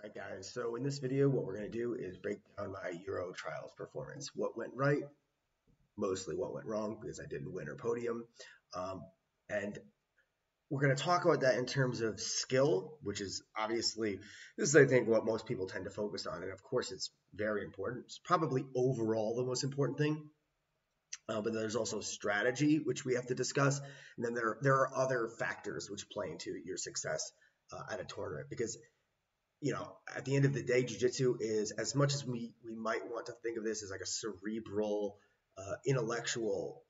Alright guys, so in this video what we're going to do is break down my Euro trials performance. What went right, mostly what went wrong because I didn't win or podium. And we're going to talk about that in terms of skill, which is obviously, this is I think what most people tend to focus on. And of course it's very important. It's probably overall the most important thing. But there's also strategy, which we have to discuss. And then there are other factors which play into your success at a tournament because at the end of the day, jiu-jitsu is, as much as we might want to think of this as like a cerebral, intellectual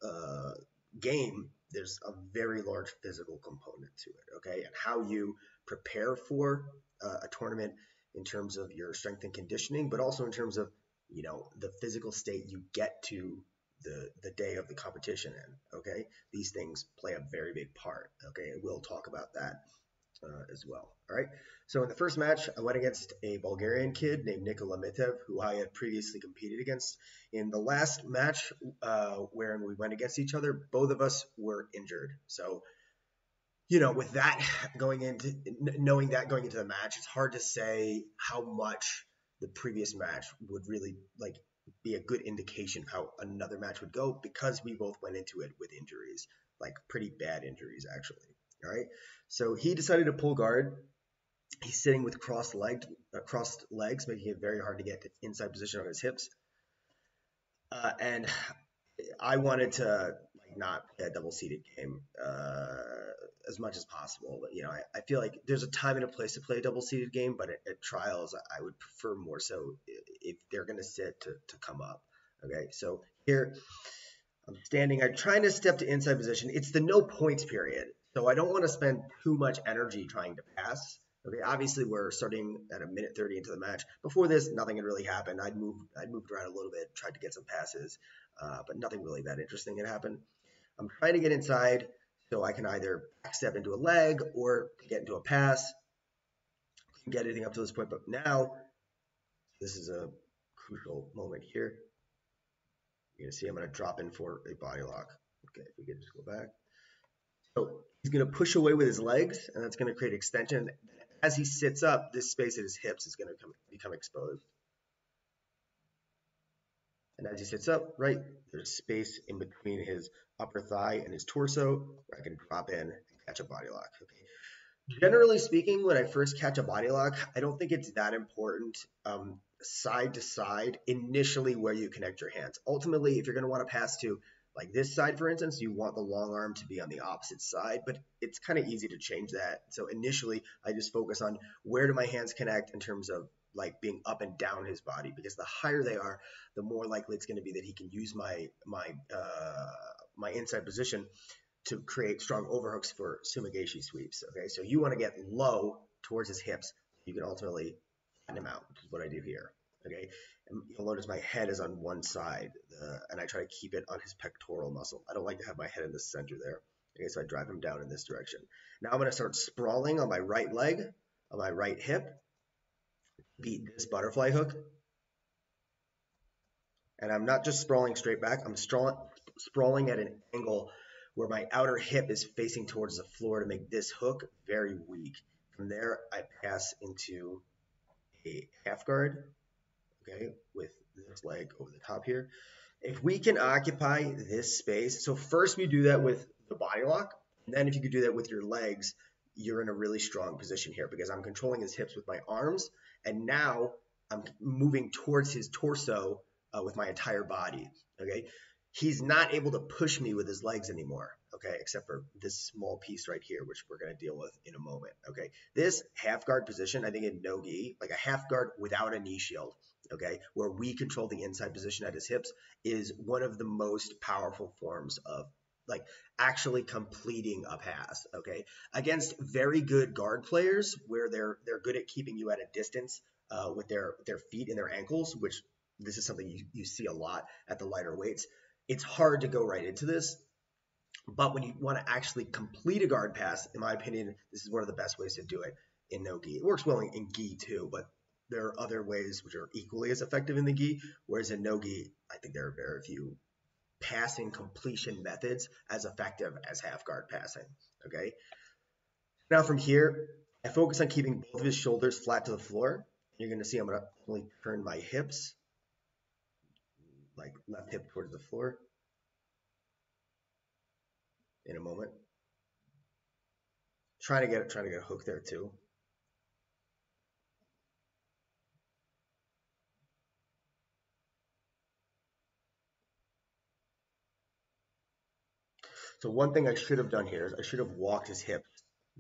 game, there's a very large physical component to it, okay? And how you prepare for a tournament in terms of your strength and conditioning, but also in terms of, the physical state you get to the day of the competition in, okay? These things play a very big part, okay? And we'll talk about that as well. All right. So in the first match, I went against a Bulgarian kid named Nikola Mitev, who I had previously competed against. In the last match, wherein we went against each other, both of us were injured. So, with that knowing that going into the match, it's hard to say how much the previous match would really be a good indication of how another match would go because we both went into it with injuries, like pretty bad injuries actually. All right. So he decided to pull guard. He's sitting with crossed legs, making it very hard to get to inside position on his hips. And I wanted to not play a double-seated game as much as possible. But I feel like there's a time and a place to play a double-seated game, but at trials, I would prefer more so if they're going to sit to come up. Okay, so here I'm standing. I'm trying to step to inside position. It's the no points period, so I don't want to spend too much energy trying to pass. Okay, obviously we're starting at a minute 30 into the match. Before this, nothing had really happened. I'd moved around a little bit, tried to get some passes, but nothing really that interesting had happened. I'm trying to get inside so I can either step into a leg or get into a pass. Couldn't get anything up to this point, but now this is a crucial moment here. You're going to see I'm going to drop in for a body lock. Okay, if we could just go back. So he's going to push away with his legs, and that's going to create extension. As he sits up, this space at his hips is going to become exposed. And as he sits up, right, there's space in between his upper thigh and his torso where I can drop in and catch a body lock. Okay. Generally speaking, when I first catch a body lock, I don't think it's that important side to side initially where you connect your hands. Ultimately, if you're going to want to pass to like this side, for instance, you want the long arm to be on the opposite side, but it's kind of easy to change that. So initially, I just focus on where do my hands connect in terms of like being up and down his body, because the higher they are, the more likely it's going to be that he can use my inside position to create strong overhooks for sumigashi sweeps. Okay, so you want to get low towards his hips. You can ultimately flatten him out, which is what I do here. Okay, and you'll notice my head is on one side, and I try to keep it on his pectoral muscle. I don't like to have my head in the center there. Okay, so I drive him down in this direction. Now I'm going to start sprawling on my right leg, on my right hip, beat this butterfly hook. And I'm not just sprawling straight back, I'm sprawling at an angle where my outer hip is facing towards the floor to make this hook very weak. From there, I pass into a half guard, okay, with this leg over the top here. If we can occupy this space, so first we do that with the body lock, and then if you could do that with your legs, you're in a really strong position here because I'm controlling his hips with my arms, and now I'm moving towards his torso with my entire body, okay? He's not able to push me with his legs anymore, okay, except for this small piece right here, which we're going to deal with in a moment, okay? This half guard position, I think in no-gi, like a half guard without a knee shield, okay, where we control the inside position at his hips, is one of the most powerful forms of like actually completing a pass, okay? Against very good guard players where they're good at keeping you at a distance with their feet and their ankles, which this is something you see a lot at the lighter weights. It's hard to go right into this, but when you want to actually complete a guard pass, in my opinion, this is one of the best ways to do it in no-gi. It works well in gi too, but there are other ways which are equally as effective in the gi, whereas in no-gi, I think there are very few passing completion methods as effective as half guard passing, okay? Now from here, I focus on keeping both of his shoulders flat to the floor, You're going to see I'm going to only turn my hips, like left hip towards the floor in a moment. Trying to get a hook there too. So one thing I should have done here is I should have walked his hips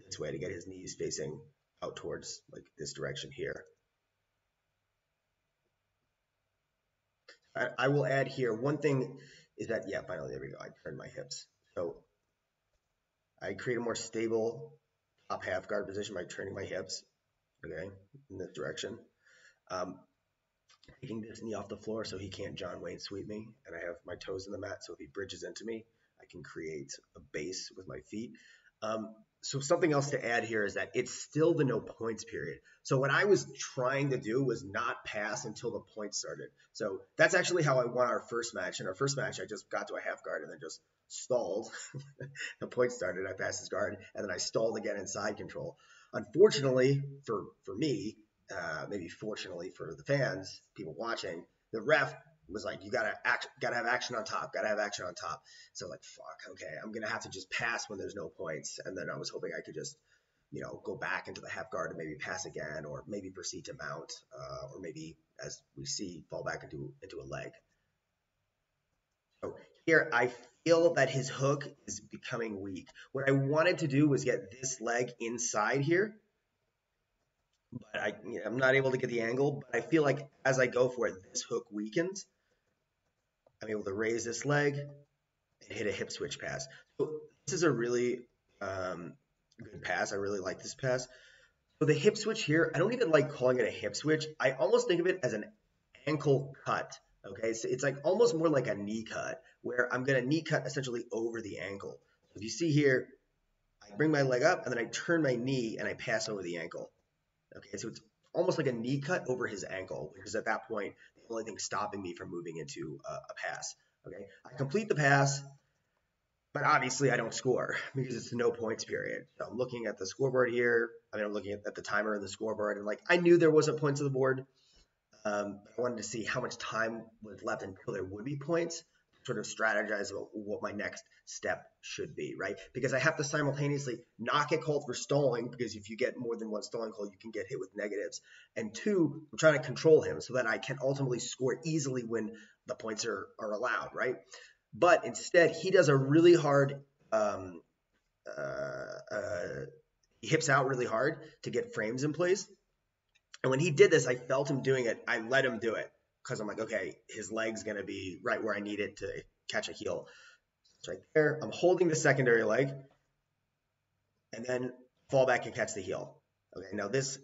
this way to get his knees facing out towards like this direction here. I will add here, one thing is that, yeah, finally, there we go. I turned my hips. So I create a more stable top half guard position by turning my hips, okay, in this direction. Um, Taking this knee off the floor so he can't John Wayne sweep me, and I have my toes in the mat, so if he bridges into me, I can create a base with my feet. So something else to add here is that it's still the no points period. So what I was trying to do was not pass until the points started. So that's actually how I won our first match. In our first match, I just got to a half guard and then just stalled. The points started, I passed his guard, and then I stalled again in side control. Unfortunately for me, maybe fortunately for the fans, people watching, the ref was like, you gotta have action on top, gotta have action on top. So like, fuck, okay, I'm gonna have to just pass when there's no points. And then I was hoping I could just, go back into the half guard and maybe pass again, or maybe proceed to mount, or maybe, as we see, fall back into a leg. So here I feel that his hook is becoming weak. What I wanted to do was get this leg inside here, but I'm not able to get the angle. But I feel like as I go for it, this hook weakens. I'm able to raise this leg and hit a hip switch pass. So this is a really good pass. I really like this pass. So the hip switch here, I don't even like calling it a hip switch. I almost think of it as an ankle cut. Okay, so it's like almost more like a knee cut, where I'm going to knee cut essentially over the ankle. So if you see here, I bring my leg up and then I turn my knee and I pass over the ankle. Okay, so it's almost like a knee cut over his ankle, which is at that point the only thing stopping me from moving into a pass. Okay, I complete the pass, but obviously I don't score because it's a no points period. So I'm looking at the scoreboard here. I'm looking at the timer and the scoreboard, and like I knew there wasn't points on the board. I wanted to see how much time was left until there would be points, sort of strategize about what my next step should be, right? Because I have to simultaneously not get called for stalling, because if you get more than one stalling call, you can get hit with negatives. And two, I'm trying to control him so that I can ultimately score easily when the points are allowed, right? But instead, he does a really hard, he hips out really hard to get frames in place. And when he did this, I felt him doing it. I let him do it because I'm like, okay, his leg's going to be right where I need it to catch a heel. It's right there. I'm holding the secondary leg and then fall back and catch the heel. Okay, now this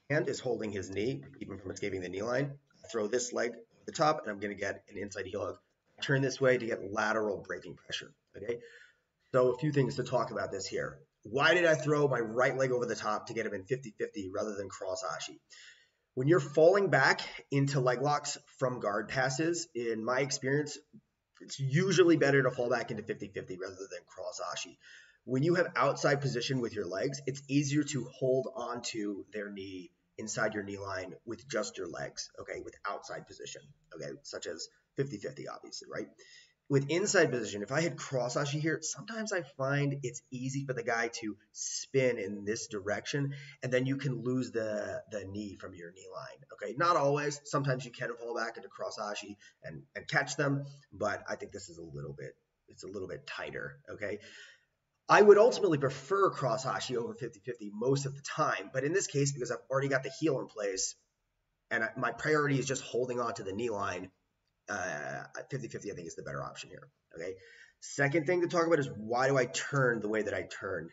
hand is holding his knee to keep him from escaping the knee line. I throw this leg over the top and I'm going to get an inside heel hook. I turn this way to get lateral braking pressure. Okay, so a few things to talk about this here. Why did I throw my right leg over the top to get him in 50-50 rather than cross ashi? When you're falling back into leg locks from guard passes, in my experience, it's usually better to fall back into 50-50 rather than cross ashi. When you have outside position with your legs, it's easier to hold onto their knee inside your knee line with just your legs, okay, with outside position, okay, such as 50-50, obviously, right? With inside position, if I hit cross ashi here, sometimes I find it's easy for the guy to spin in this direction, and then you can lose the knee from your knee line. Okay, not always. Sometimes you can fall back into cross ashi and catch them, but I think this is a little bit tighter. Okay, I would ultimately prefer cross ashi over 50-50 most of the time, but in this case, because I've already got the heel in place, and my priority is just holding on to the knee line, 50-50 I think is the better option here. Okay. Second thing to talk about is, why do I turn the way that I turn?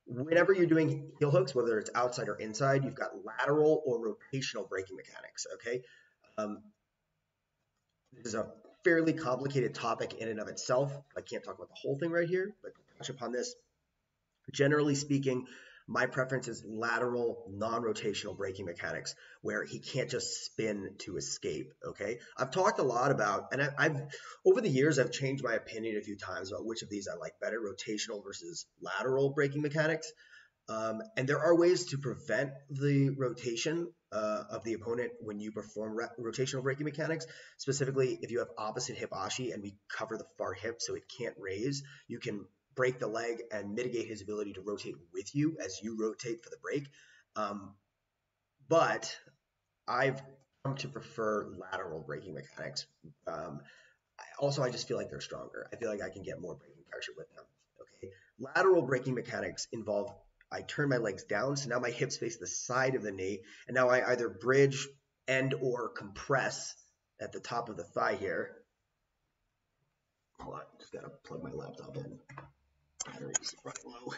Whenever you're doing heel hooks, whether it's outside or inside, you've got lateral or rotational braking mechanics. Okay. This is a fairly complicated topic in and of itself. I can't talk about the whole thing right here, but to touch upon this, generally speaking, my preference is lateral, non-rotational braking mechanics, where he can't just spin to escape. Okay, I've talked a lot about, and I've over the years I've changed my opinion a few times about which of these I like better, rotational versus lateral braking mechanics. And there are ways to prevent the rotation of the opponent when you perform rotational braking mechanics. Specifically, if you have opposite hip ashi and we cover the far hip so it can't raise, you can break the leg and mitigate his ability to rotate with you as you rotate for the break. But I've come to prefer lateral braking mechanics. Also, I just feel like they're stronger. I feel like I can get more braking pressure with them. Okay, lateral braking mechanics involve I turn my legs down, so now my hips face the side of the knee, and now I either bridge and or compress at the top of the thigh here. Hold on, just gotta plug my laptop in. Battery's running low.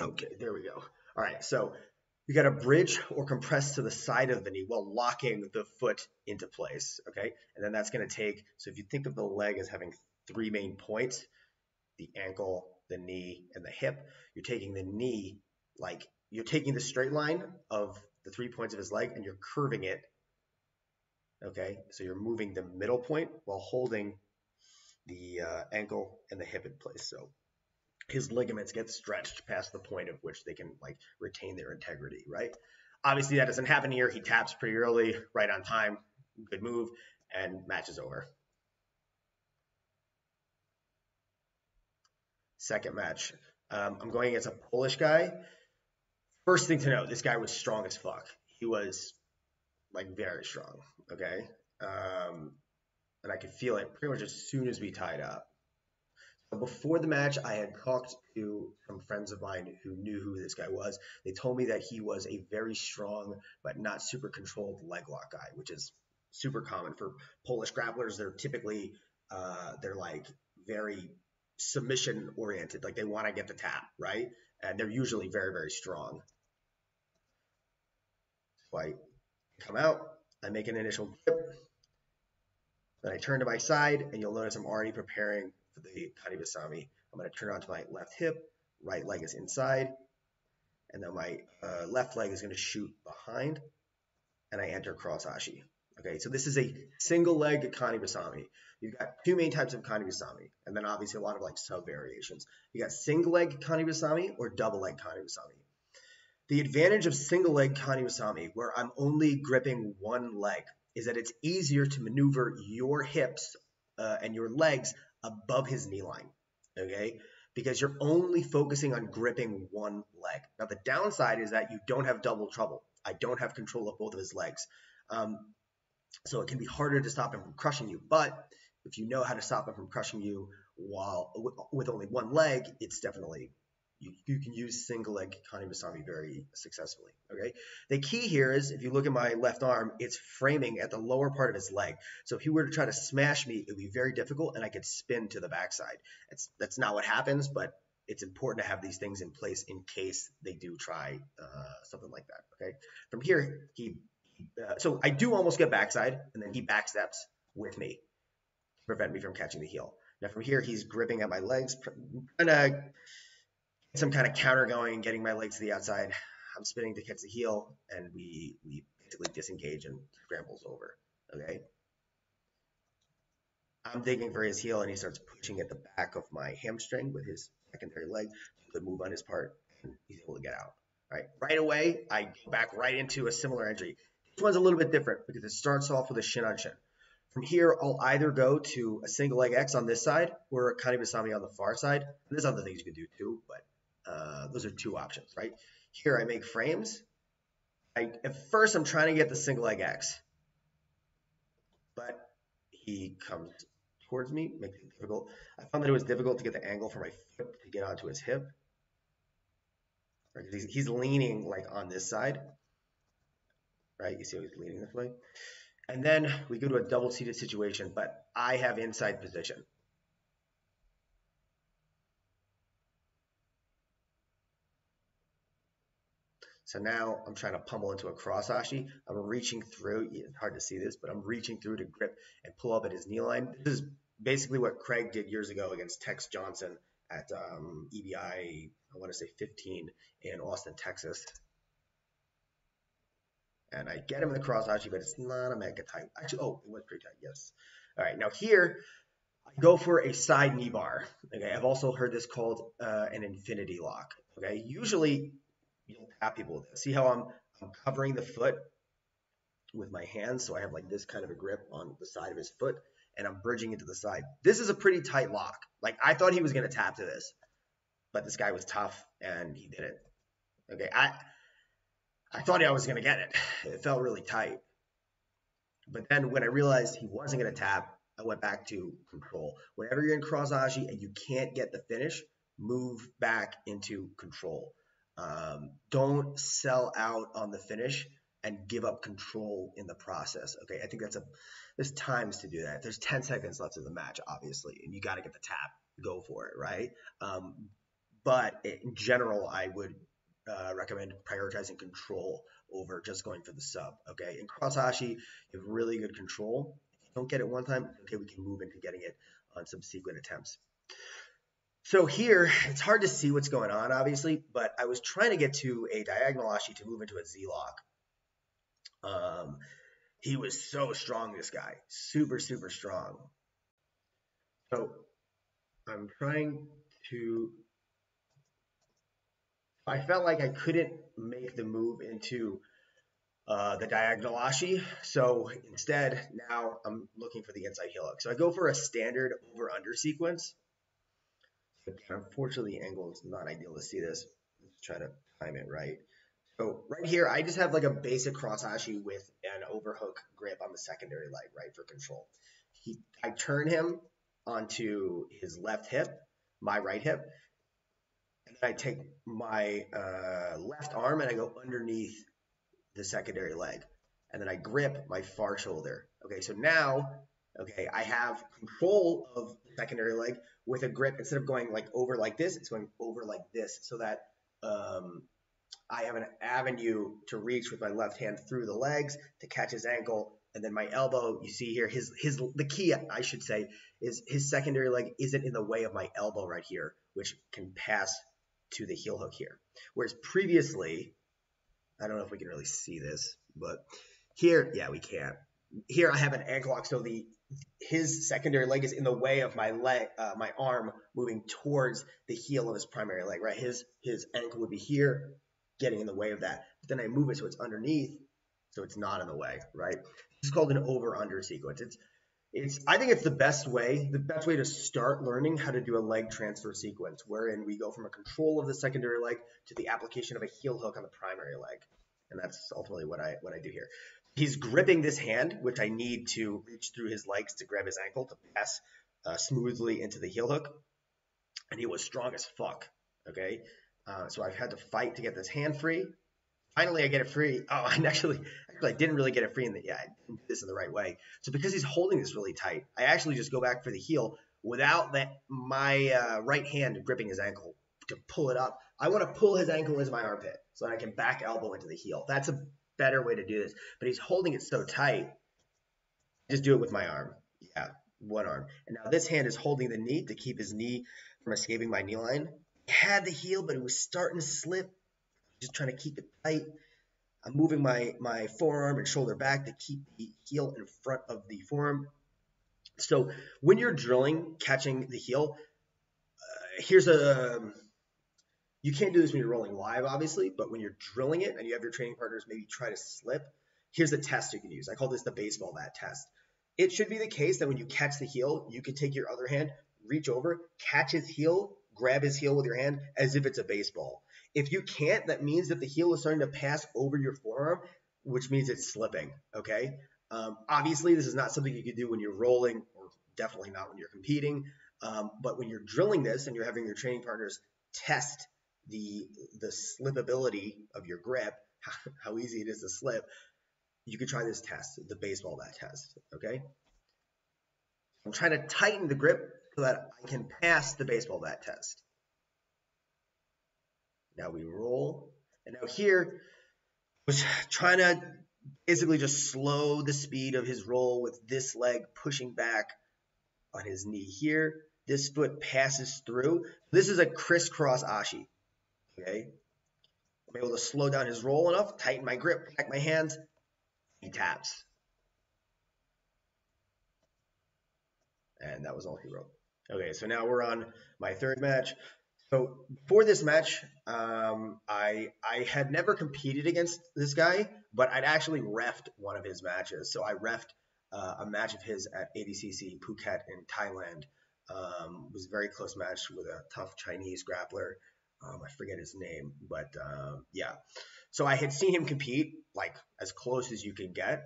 Okay, there we go. All right, so you got to bridge or compress to the side of the knee while locking the foot into place, okay? And then that's going to take, so if you think of the leg as having three main points, the ankle, the knee, and the hip, you're taking the knee, like you're taking the straight line of the 3 points of his leg and you're curving it, okay? So you're moving the middle point while holding the ankle and the hip in place. So his ligaments get stretched past the point of which they can like retain their integrity, right? Obviously that doesn't happen here. He taps pretty early, right on time, good move, and match is over. Second match. I'm going against a Polish guy. First thing to know, this guy was strong as fuck. He was like very strong, okay? And I could feel it pretty much as soon as we tied up. Before the match, I had talked to some friends of mine who knew who this guy was. They told me that he was a very strong but not super controlled leg lock guy, which is super common for Polish grapplers. They're typically they're like very submission oriented, like they want to get the tap, right? And they're usually very, very strong. So I come out, I make an initial grip, then I turn to my side, and you'll notice I'm already preparing for the Kanibasami. I'm going to turn onto my left hip, right leg is inside, and then my left leg is going to shoot behind, and I enter cross ashi. Okay, so this is a single leg Kanibasami. You've got two main types of Kanibasami, and then obviously a lot of like sub variations. You got single leg Kanibasami or double leg Kanibasami. The advantage of single leg Kanibasami, where I'm only gripping one leg, is that it's easier to maneuver your hips and your legs above his knee line, okay? Because you're only focusing on gripping one leg. Now, the downside is that you don't have double trouble. I don't have control of both of his legs. So it can be harder to stop him from crushing you. But if you know how to stop him from crushing you while with only one leg, it's definitely you can use single leg Kanibasami very successfully. Okay. The key here is if you look at my left arm, it's framing at the lower part of his leg. So if he were to try to smash me, it would be very difficult, and I could spin to the backside. That's not what happens, but it's important to have these things in place in case they do try something like that. Okay. From here, so I do almost get backside, and then he backsteps with me to prevent me from catching the heel. Now from here, he's gripping at my legs, trying to some kind of counter going, getting my legs to the outside. I'm spinning to catch the heel, and we basically disengage and scrambles over. Okay. I'm digging for his heel, and he starts pushing at the back of my hamstring with his secondary leg. Good move on his part, and he's able to get out. All right. Right away, I go back right into a similar entry. This one's a little bit different because it starts off with a shin on shin. From here, I'll either go to a single leg X on this side or a Kanibasami on the far side. And there's other things you can do too, but those are two options, right? Here I make frames. At first, I'm trying to get the single leg X, but he comes towards me, makes it difficult. I found that it was difficult to get the angle for my foot to get onto his hip. Right? He's leaning like on this side, right? You see how he's leaning this way? And then we go to a double seated situation, but I have inside position. So now I'm trying to pummel into a cross ashi. I'm reaching through. It's hard to see this, but I'm reaching through to grip and pull up at his knee line. This is basically what Craig did years ago against Tex Johnson at EBI, I want to say 15 in Austin, Texas. And I get him in the cross ashi, but it's not a mega tight. Actually, oh, it was pretty tight, yes. All right, now here, I go for a side knee bar. Okay, I've also heard this called an infinity lock. Okay, usually you'll tap people with this. See how I'm covering the foot with my hands, so I have like this kind of a grip on the side of his foot, and I'm bridging it to the side. This is a pretty tight lock. Like I thought he was gonna tap to this, but this guy was tough and he didn't. Okay, I thought I was gonna get it. It felt really tight. But then when I realized he wasn't going to tap, I went back to control. Whenever you're in cross ashi and you can't get the finish, move back into control. Don't sell out on the finish and give up control in the process. Okay, I think there's times to do that. There's 10 seconds left of the match, obviously, and you got to get the tap. Go for it, right? But in general, I would recommend prioritizing control over just going for the sub. Okay, in cross ashi, you have really good control. If you don't get it one time, okay, we can move into getting it on subsequent attempts. So here, it's hard to see what's going on, obviously, but I was trying to get to a diagonal ashi to move into a Z lock. He was so strong, this guy, super, super strong. So I'm trying to. I felt like I couldn't make the move into the diagonal ashi. So instead, now I'm looking for the inside heel hook. So I go for a standard over-under sequence. Unfortunately, the angle is not ideal to see this. Let's try to time it right. So right here, I just have like a basic cross ashi with an overhook grip on the secondary leg, right, for control. I turn him onto his left hip, my right hip, and then I take my left arm and I go underneath the secondary leg. And then I grip my far shoulder. Okay, so now, okay, I have control of the secondary leg with a grip. Instead of going like over like this, it's going over like this so that I have an avenue to reach with my left hand through the legs to catch his ankle. And then my elbow, you see here, the key, I should say, is his secondary leg isn't in the way of my elbow right here, which can pass to the heel hook here. Whereas previously, I don't know if we can really see this, but here, yeah, we can. Here I have an ankle lock, so his secondary leg is in the way of my leg, my arm moving towards the heel of his primary leg, right? His ankle would be here, getting in the way of that. But then I move it so it's underneath, so it's not in the way, right? This is called an over-under sequence. I think it's the best way to start learning how to do a leg transfer sequence, wherein we go from a control of the secondary leg to the application of a heel hook on the primary leg. And that's ultimately what I do here. He's gripping this hand, which I need to reach through his legs to grab his ankle to pass smoothly into the heel hook. And he was strong as fuck, okay? So I've had to fight to get this hand free. Finally, I get it free. Oh, and actually, I didn't really get it free. I didn't do this in the right way. So because he's holding this really tight, I actually just go back for the heel without my right hand gripping his ankle to pull it up. I want to pull his ankle into my armpit so that I can back elbow into the heel. That's a better way to do this. But he's holding it so tight. Just do it with my arm. Yeah, one arm. And now this hand is holding the knee to keep his knee from escaping my knee line. He had the heel, but it was starting to slip. Just trying to keep it tight. I'm moving my forearm and shoulder back to keep the heel in front of the forearm. So when you're drilling, catching the heel, you can't do this when you're rolling live, obviously, but when you're drilling it and you have your training partners maybe try to slip, here's the test you can use. I call this the baseball bat test. It should be the case that when you catch the heel, you can take your other hand, reach over, catch his heel, grab his heel with your hand as if it's a baseball. If you can't, that means that the heel is starting to pass over your forearm, which means it's slipping, okay? Obviously, this is not something you can do when you're rolling, or definitely not when you're competing. But when you're drilling this and you're having your training partners test the slippability of your grip, how easy it is to slip, you can try this test, the baseball bat test, okay? I'm trying to tighten the grip so that I can pass the baseball bat test. Now we roll. And now here, I was trying to basically just slow the speed of his roll with this leg pushing back on his knee here. This foot passes through. This is a crisscross ashi, okay? I'm able to slow down his roll enough, tighten my grip, protect my hands. He taps. And that was all he wrote. Okay, so now we're on my third match. So before this match, I had never competed against this guy, but I'd actually refed one of his matches. So I refed a match of his at ADCC Phuket in Thailand. It was a very close match with a tough Chinese grappler. I forget his name, but yeah. So I had seen him compete like as close as you can get,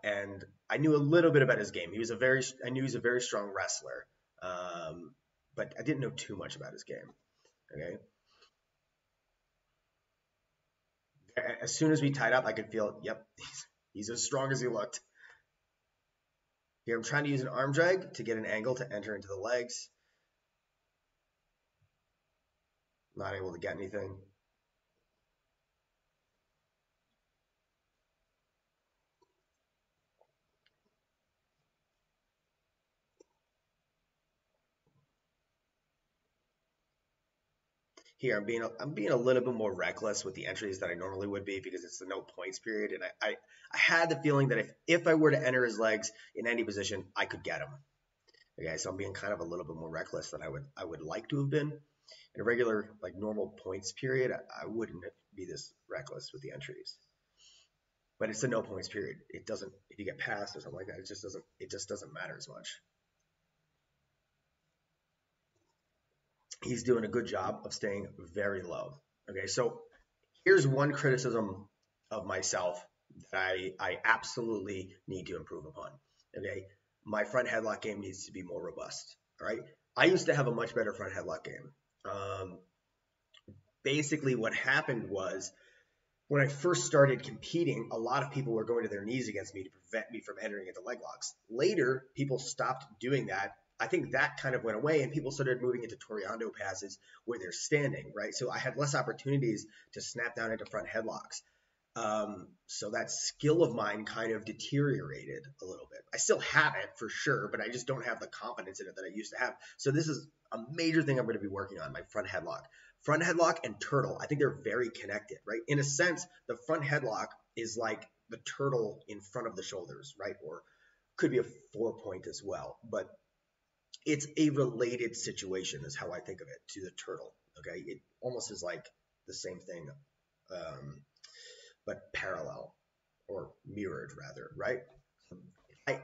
and I knew a little bit about his game. I knew he was a very strong wrestler, but I didn't know too much about his game. Okay. As soon as we tied up, I could feel, yep, he's as strong as he looked. Here, I'm trying to use an arm drag to get an angle to enter into the legs. Not able to get anything. Here, I'm being a little bit more reckless with the entries that I normally would be because it's the no points period, and I had the feeling that if I were to enter his legs in any position, I could get him. Okay, so I'm being kind of a little bit more reckless than I would like to have been. In a regular, like normal points period, I wouldn't be this reckless with the entries. But it's a no points period. It doesn't, if you get passed or something like that, it just doesn't matter as much. He's doing a good job of staying very low. Okay, so here's one criticism of myself that I absolutely need to improve upon. Okay, my front headlock game needs to be more robust. All right, I used to have a much better front headlock game. Basically, what happened was when I first started competing, a lot of people were going to their knees against me to prevent me from entering into leg locks. Later, people stopped doing that. I think that kind of went away, and people started moving into Toriando passes where they're standing, right? So I had less opportunities to snap down into front headlocks. So that skill of mine kind of deteriorated a little bit. I still have it for sure, but I just don't have the confidence in it that I used to have. So this is a major thing I'm going to be working on, my front headlock. Front headlock and turtle, I think they're very connected, right? In a sense, the front headlock is like the turtle in front of the shoulders, right? Or could be a 4-point as well, but it's a related situation is how I think of it to the turtle, okay? It almost is like the same thing, but parallel or mirrored rather, right? I've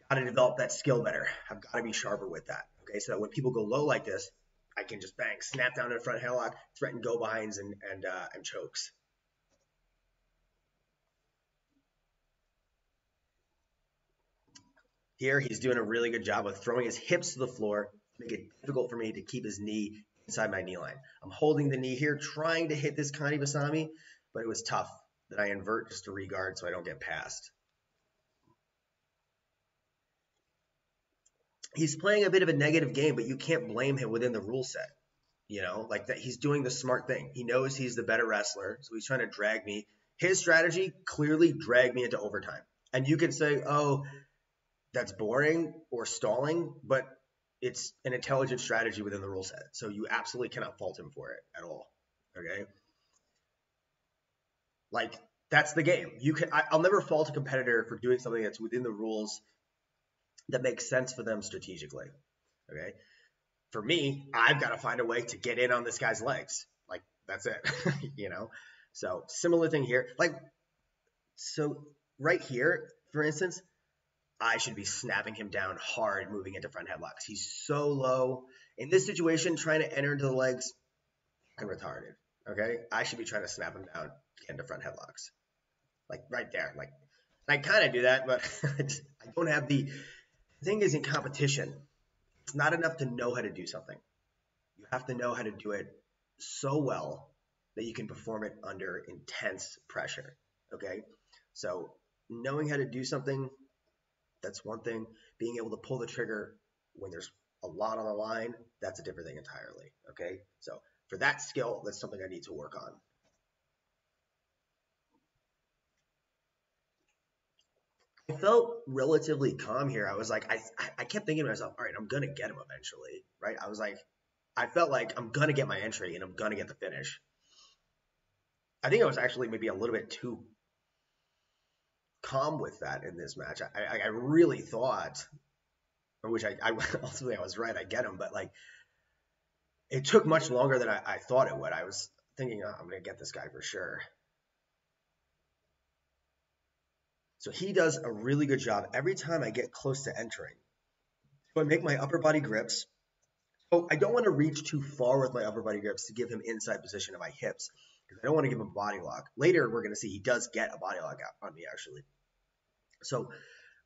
got to develop that skill better. I've got to be sharper with that, okay? So that when people go low like this, I can just bang, snap down in front headlock, threaten go behinds and chokes. Here, he's doing a really good job of throwing his hips to the floor to make it difficult for me to keep his knee inside my knee line. I'm holding the knee here, trying to hit this Kani Basami, but it was tough. Then I invert just to regard so I don't get passed. He's playing a bit of a negative game, but you can't blame him within the rule set. You know, like that he's doing the smart thing. He knows he's the better wrestler, so he's trying to drag me. His strategy clearly dragged me into overtime. And you could say, oh, that's boring or stalling, but it's an intelligent strategy within the rule set. So you absolutely cannot fault him for it at all. Okay. Like that's the game. I'll never fault a competitor for doing something that's within the rules that makes sense for them strategically. Okay. For me, I've got to find a way to get in on this guy's legs. Like that's it, you know? So similar thing here. Like, so right here, for instance, I should be snapping him down hard, moving into front headlocks. He's so low. In this situation, trying to enter into the legs, fucking retarded. Okay? I should be trying to snap him down, get into front headlocks. Like right there. Like I kind of do that, but I don't have the thing is in competition. It's not enough to know how to do something. You have to know how to do it so well that you can perform it under intense pressure. Okay? So knowing how to do something, that's one thing. Being able to pull the trigger when there's a lot on the line, that's a different thing entirely. Okay? So for that skill, that's something I need to work on. I felt relatively calm here. I was like, I kept thinking to myself, all right, I'm gonna get him eventually, right? I was like, I felt like I'm gonna get my entry and I'm gonna get the finish. I think I was actually maybe a little bit too calm with that in this match. I really thought which I ultimately I was right. I get him, but like it took much longer than I thought it would. I was thinking, oh, I'm going to get this guy for sure. So he does a really good job every time I get close to entering. So I make my upper body grips. So I don't want to reach too far with my upper body grips to give him inside position of my hips because I don't want to give him a body lock. Later, we're going to see he does get a body lock out on me actually. So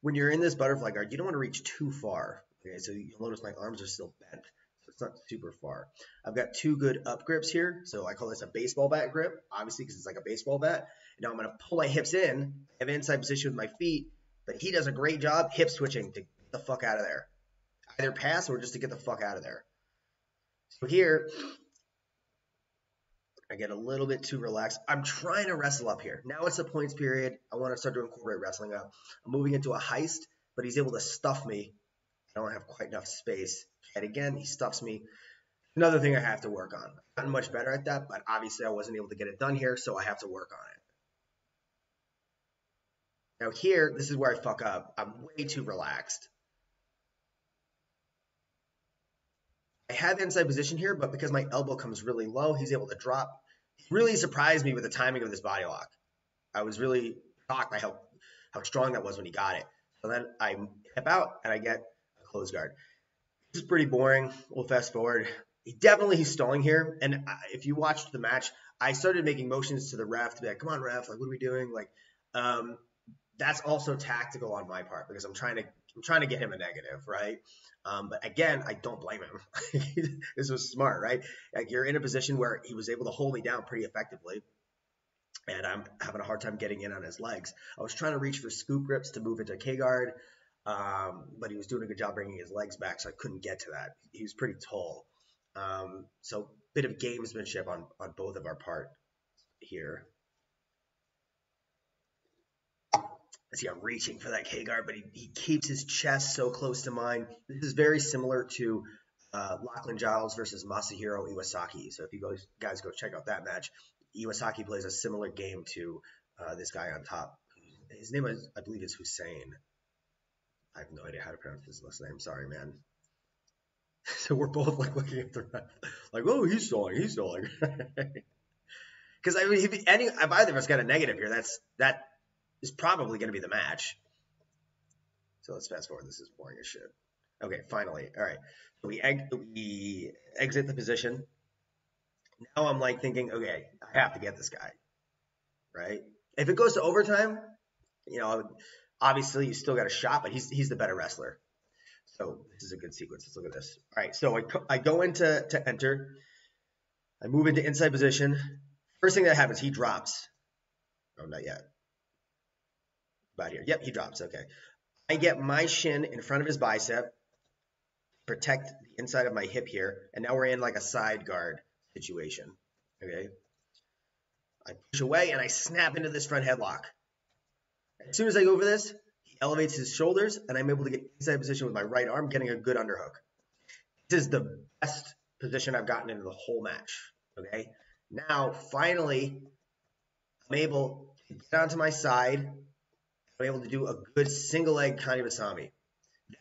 when you're in this butterfly guard, you don't want to reach too far. Okay, so you'll notice my arms are still bent. So it's not super far. I've got two good up grips here. So I call this a baseball bat grip, obviously because it's like a baseball bat. Now I'm going to pull my hips in, have inside position with my feet, but he does a great job hip switching to get the fuck out of there. Either pass or just to get the fuck out of there. So here, I get a little bit too relaxed. I'm trying to wrestle up here. Now it's the points period. I want to start to incorporate wrestling up. I'm moving into a heist, but he's able to stuff me. I don't have quite enough space. And again, he stuffs me. Another thing I have to work on. I've gotten much better at that, but obviously I wasn't able to get it done here, so I have to work on it. Now here, this is where I fuck up. I'm way too relaxed. I have inside position here, but because my elbow comes really low, he's able to drop. He really surprised me with the timing of this body lock. I was really shocked by how strong that was when he got it. So then I hip out and I get a close guard. This is pretty boring. We'll fast forward. He's stalling here. And if you watched the match, I started making motions to the ref to be like, come on, ref, like, what are we doing? Like, that's also tactical on my part because I'm trying to get him a negative, right? But again, I don't blame him. This was smart, right? Like you're in a position where he was able to hold me down pretty effectively, and I'm having a hard time getting in on his legs. I was trying to reach for scoop grips to move into K-guard, but he was doing a good job bringing his legs back, so I couldn't get to that. He was pretty tall. So bit of gamesmanship on both of our part here. See, I'm reaching for that K-guard, but he keeps his chest so close to mine. This is very similar to Lachlan Giles versus Masahiro Iwasaki. So if you guys go check out that match, Iwasaki plays a similar game to this guy on top. His name is, I believe, is Hussein. I have no idea how to pronounce his last name. Sorry, man. So we're both like looking at the ref, like, oh, he's stalling. Because I mean, if either of us got a negative here, that is probably going to be the match. So let's fast forward. This is boring as shit. Okay, finally. All right. So we exit the position. Now I'm like thinking, okay, I have to get this guy, right? If it goes to overtime, obviously you still got a shot, but he's the better wrestler. So this is a good sequence. Let's look at this. All right, so I go into to enter. I move into inside position. First thing that happens, he drops. Oh, not yet. About here. Yep, he drops. Okay. I get my shin in front of his bicep, protect the inside of my hip here, and now we're in like a side guard situation. Okay. I push away and I snap into this front headlock. As soon as I go over this, he elevates his shoulders, and I'm able to get inside position with my right arm, getting a good underhook. This is the best position I've gotten into the whole match. Okay. Now, finally, I'm able to get onto my side. I'm able to do a good single leg Kanibasami.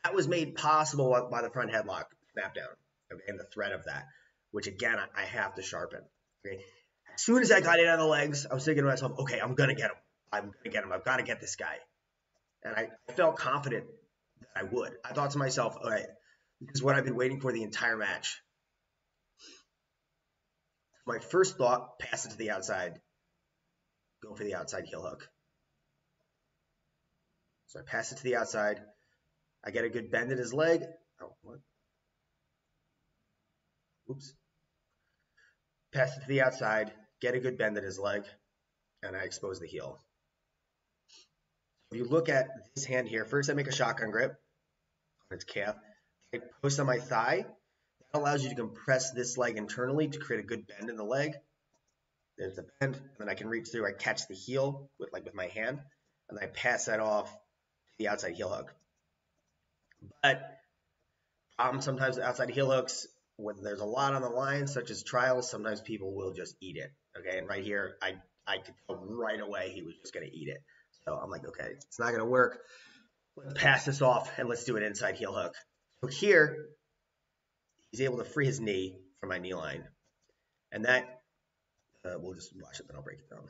That was made possible by the front headlock snap down, okay, and the threat of that, which again I have to sharpen. Okay. As soon as I got in on the legs, I was thinking to myself, okay, I'm gonna get him. I've got to get this guy. And I felt confident that I would. I thought to myself, all right, this is what I've been waiting for the entire match. My first thought, pass it to the outside. Go for the outside heel hook. So I pass it to the outside. I get a good bend in his leg. Oh, what? Oops. Pass it to the outside. Get a good bend in his leg. And I expose the heel. If you look at this hand here, first I make a shotgun grip on its calf. I post on my thigh. That allows you to compress this leg internally to create a good bend in the leg. There's the bend. And then I can reach through. I catch the heel with my hand. And I pass that off to the outside heel hook. But sometimes the outside heel hooks, when there's a lot on the line, such as trials, sometimes people will just eat it. Okay, and right here, I could tell right away he was just going to eat it. So I'm like, okay, it's not going to work. Let's pass this off and let's do an inside heel hook. So here, he's able to free his knee from my knee line. And that, we'll just watch it, then I'll break it down.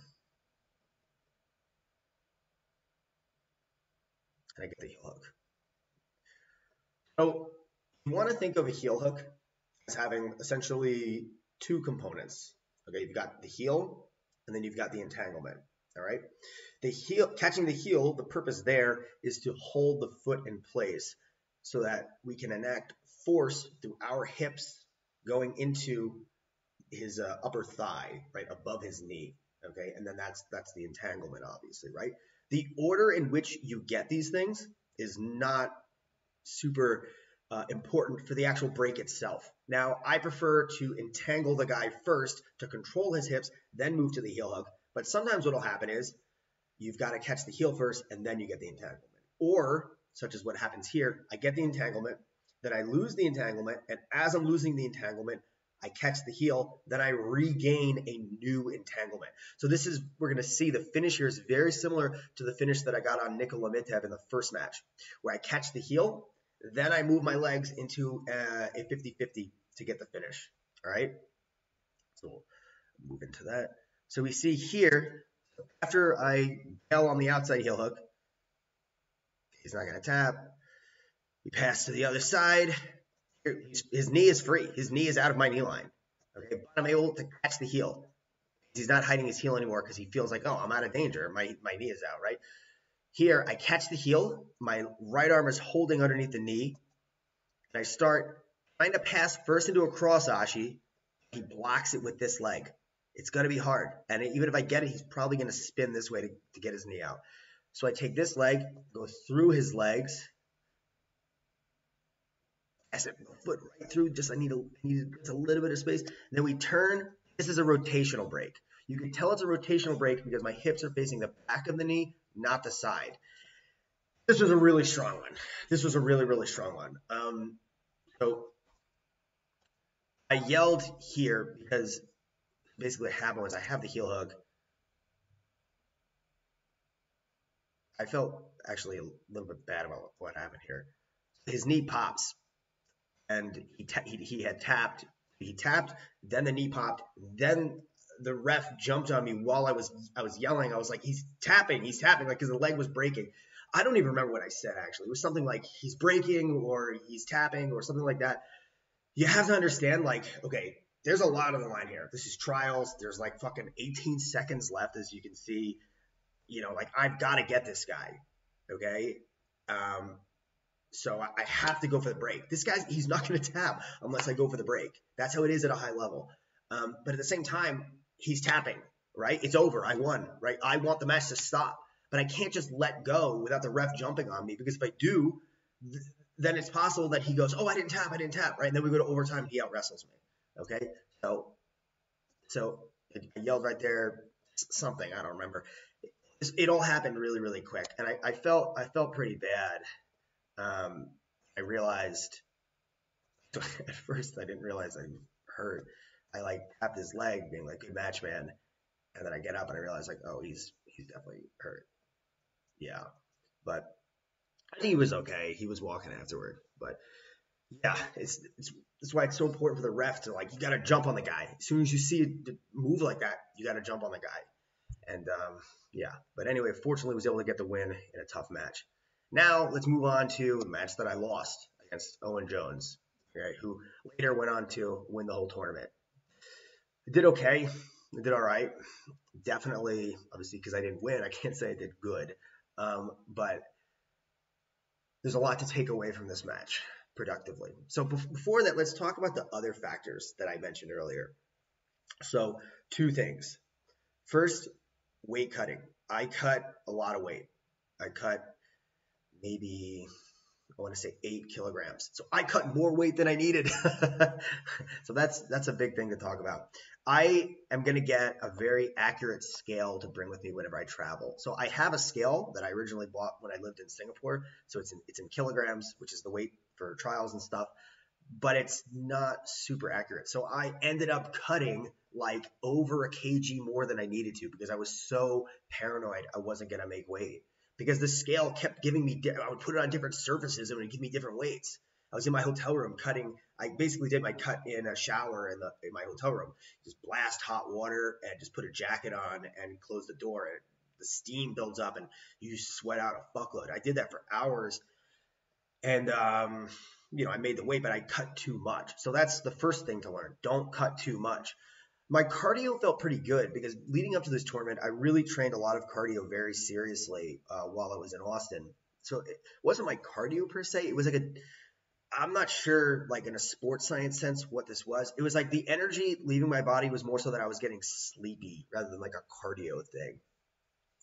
And I get the heel hook. So you want to think of a heel hook as having essentially two components. Okay, you've got the heel, and then you've got the entanglement. All right, the heel, catching the heel, the purpose there is to hold the foot in place so that we can enact force through our hips going into his upper thigh, right above his knee. Okay, and then that's the entanglement, obviously, right? The order in which you get these things is not super important for the actual break itself. Now, I prefer to entangle the guy first to control his hips, then move to the heel hook. But sometimes what will happen is you've got to catch the heel first, and then you get the entanglement. Or, such as what happens here, I get the entanglement, then I lose the entanglement, and as I'm losing the entanglement, I catch the heel, then I regain a new entanglement. So this is, we're going to see the finish here is very similar to the finish that I got on Nikola Mitev in the first match, where I catch the heel, then I move my legs into a 50-50 to get the finish. All right, so we'll move into that. So we see here, after I bail on the outside heel hook, he's not going to tap. We pass to the other side. His knee is free. His knee is out of my knee line. Okay, but I'm able to catch the heel. He's not hiding his heel anymore because he feels like, oh, I'm out of danger. My knee is out, right? Here, I catch the heel. My right arm is holding underneath the knee. And I start trying to pass first into a cross ashi. He blocks it with this leg. It's going to be hard. And even if I get it, he's probably going to spin this way to get his knee out. So I take this leg, go through his legs, pass it foot right through. Just I need a little bit of space. And then we turn. This is a rotational break. You can tell it's a rotational break because my hips are facing the back of the knee, not the side. This was a really strong one. This was a really, really strong one. So I yelled here because basically what happened was I have the heel hook. I felt actually a little bit bad about what happened here. His knee pops, and he had tapped. He tapped, then the knee popped, then the ref jumped on me while I was yelling. I was like, he's tapping, like, because the leg was breaking. I don't even remember what I said, actually. It was something like he's breaking or he's tapping or something like that. You have to understand, like, okay, there's a lot on the line here. This is trials. There's like fucking 18 seconds left, as you can see. You know, like, I've got to get this guy, okay? So I have to go for the break. This guy, he's not going to tap unless I go for the break. That's how it is at a high level. But at the same time, he's tapping, right? It's over. I won, right? I want the match to stop. But I can't just let go without the ref jumping on me, because if I do, then it's possible that he goes, oh, I didn't tap, right? And then we go to overtime and he out wrestles me, okay? So I yelled right there, something, I don't remember. It all happened really, really quick, and I felt pretty bad. I realized at first I didn't realize I hurt. I like tapped his leg, being like, "Good match, man," and then I get up and I realize, like, oh, he's definitely hurt. Yeah, but I think he was okay. He was walking afterward, but yeah, that's why it's so important for the ref to, like, you got to jump on the guy as soon as you see it move like that. You got to jump on the guy, and yeah. But anyway, fortunately, I was able to get the win in a tough match. Now let's move on to a match that I lost against Owen Jones, right, who later went on to win the whole tournament. I did okay. I did all right. Definitely, obviously, because I didn't win, I can't say I did good. But there's a lot to take away from this match productively. So before that, let's talk about the other factors that I mentioned earlier. So two things. First, weight cutting. I cut a lot of weight. I cut maybe, I want to say 8 kilograms. So I cut more weight than I needed. So that's a big thing to talk about. I am going to get a very accurate scale to bring with me whenever I travel. So I have a scale that I originally bought when I lived in Singapore. So it's in kilograms, which is the weight for trials and stuff, but it's not super accurate. So I ended up cutting like over a kg more than I needed to, because I was so paranoid I wasn't going to make weight. Because the scale kept giving me, I would put it on different surfaces and it would give me different weights. I was in my hotel room cutting. I basically did my cut in a shower in my hotel room. Just blast hot water and just put a jacket on and close the door. And the steam builds up and you sweat out a fuckload. I did that for hours, and I made the weight, but I cut too much. So that's the first thing to learn. Don't cut too much. My cardio felt pretty good because leading up to this tournament, I really trained a lot of cardio very seriously while I was in Austin. So it wasn't my cardio per se. It was like I'm not sure, like in a sports science sense, what this was. It was like the energy leaving my body was more so that I was getting sleepy rather than like a cardio thing.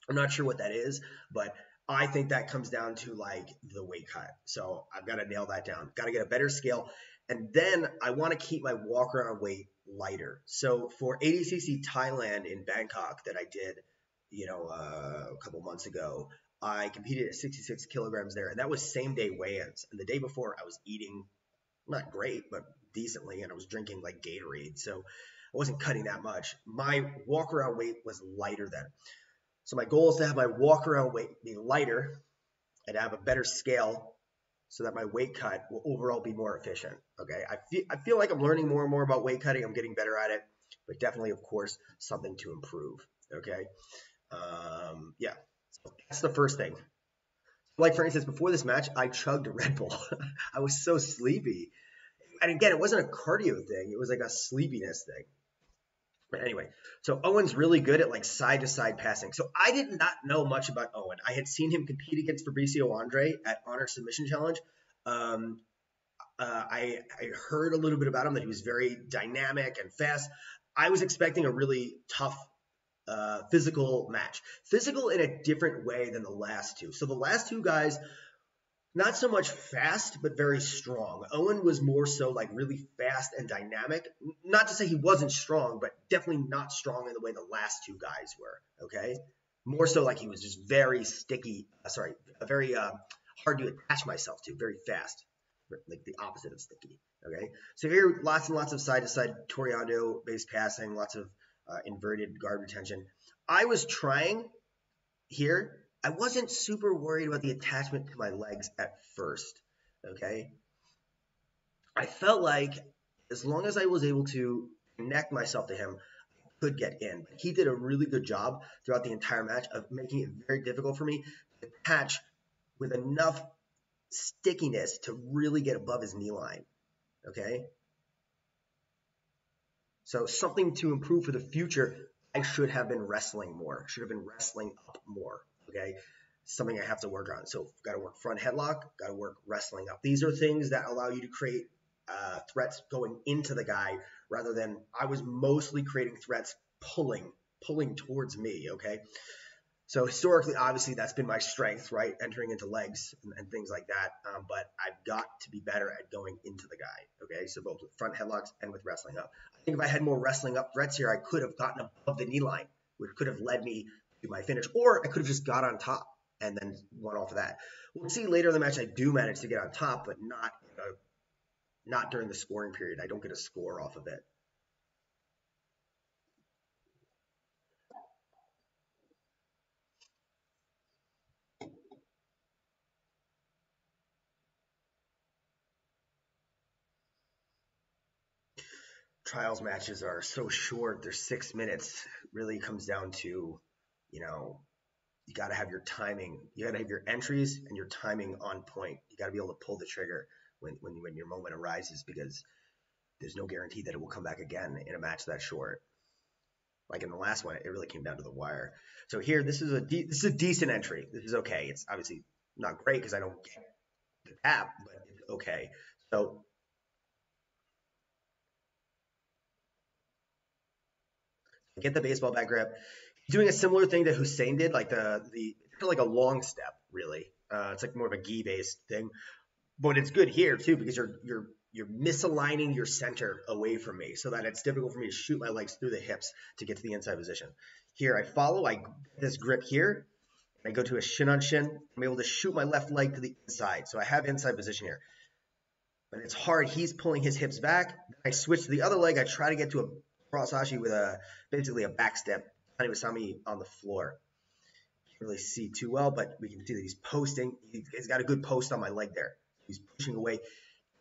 I'm not sure what that is, but I think that comes down to like the weight cut. So I've got to nail that down. Got to get a better scale. And then I want to keep my walk around weight lighter. So for ADCC Thailand in Bangkok that I did, a couple months ago, I competed at 66 kilograms there. And that was same day weigh-ins. And the day before I was eating not great, but decently. And I was drinking like Gatorade. So I wasn't cutting that much. My walk around weight was lighter then. So my goal is to have my walk around weight be lighter and have a better scale so that my weight cut will overall be more efficient. Okay. I feel like I'm learning more and more about weight cutting. I'm getting better at it, but definitely, of course, something to improve. Okay. Yeah. So that's the first thing. Like for instance, before this match, I chugged a Red Bull. I was so sleepy. And again, it wasn't a cardio thing. It was like a sleepiness thing. But anyway, so Owen's really good at like side to side passing. So I did not know much about Owen. I had seen him compete against Fabricio Andre at Honor Submission Challenge. Um, I heard a little bit about him, that he was very dynamic and fast. I was expecting a really tough physical match. Physical in a different way than the last two. So the last two guys, not so much fast, but very strong. Owen was more so like really fast and dynamic. Not to say he wasn't strong, but definitely not strong in the way the last two guys were. Okay, more so like he was just very sticky. Very hard to attach myself to. Very fast, like the opposite of sticky. Okay, so here lots and lots of side to side Toriando based passing, lots of inverted guard retention. I was trying here. I wasn't super worried about the attachment to my legs at first, okay? I felt like as long as I was able to connect myself to him, I could get in. He did a really good job throughout the entire match of making it very difficult for me to attach with enough stickiness to really get above his knee line, okay? So something to improve for the future, I should have been wrestling more, should have been wrestling up more, okay? Something I have to work on. So got to work front headlock, got to work wrestling up. These are things that allow you to create threats going into the guy rather than I was mostly creating threats pulling towards me, okay? So historically, obviously, that's been my strength, right? Entering into legs and things like that. But I've got to be better at going into the guy, okay? So both with front headlocks and with wrestling up. I think if I had more wrestling up threats here, I could have gotten above the knee line, which could have led me to my finish, or I could have just got on top and then won off of that. We'll see later in the match I do manage to get on top, but not during the scoring period. I don't get a score off of it. Trials matches are so short. They're 6 minutes. It really comes down to, you got to have your timing. You got to have your entries and your timing on point. You got to be able to pull the trigger when your moment arises, because there's no guarantee that it will come back again in a match that short. Like in the last one, it really came down to the wire. So here, this is a decent entry. This is okay. It's obviously not great because I don't get the tap, but it's okay. So get the baseball bat grip. He's doing a similar thing that Hussein did, like the like a long step, really. It's like more of a gi based thing, but it's good here too because you're misaligning your center away from me so that it's difficult for me to shoot my legs through the hips to get to the inside position. Here I follow, I get this grip here, and I go to a shin on shin. I'm able to shoot my left leg to the inside, so I have inside position here. But it's hard. He's pulling his hips back. I switch to the other leg. I try to get to a cross-ashi with basically a back step. Taniwasami on the floor. Can't really see too well, but we can see that he's posting. He's got a good post on my leg there. He's pushing away.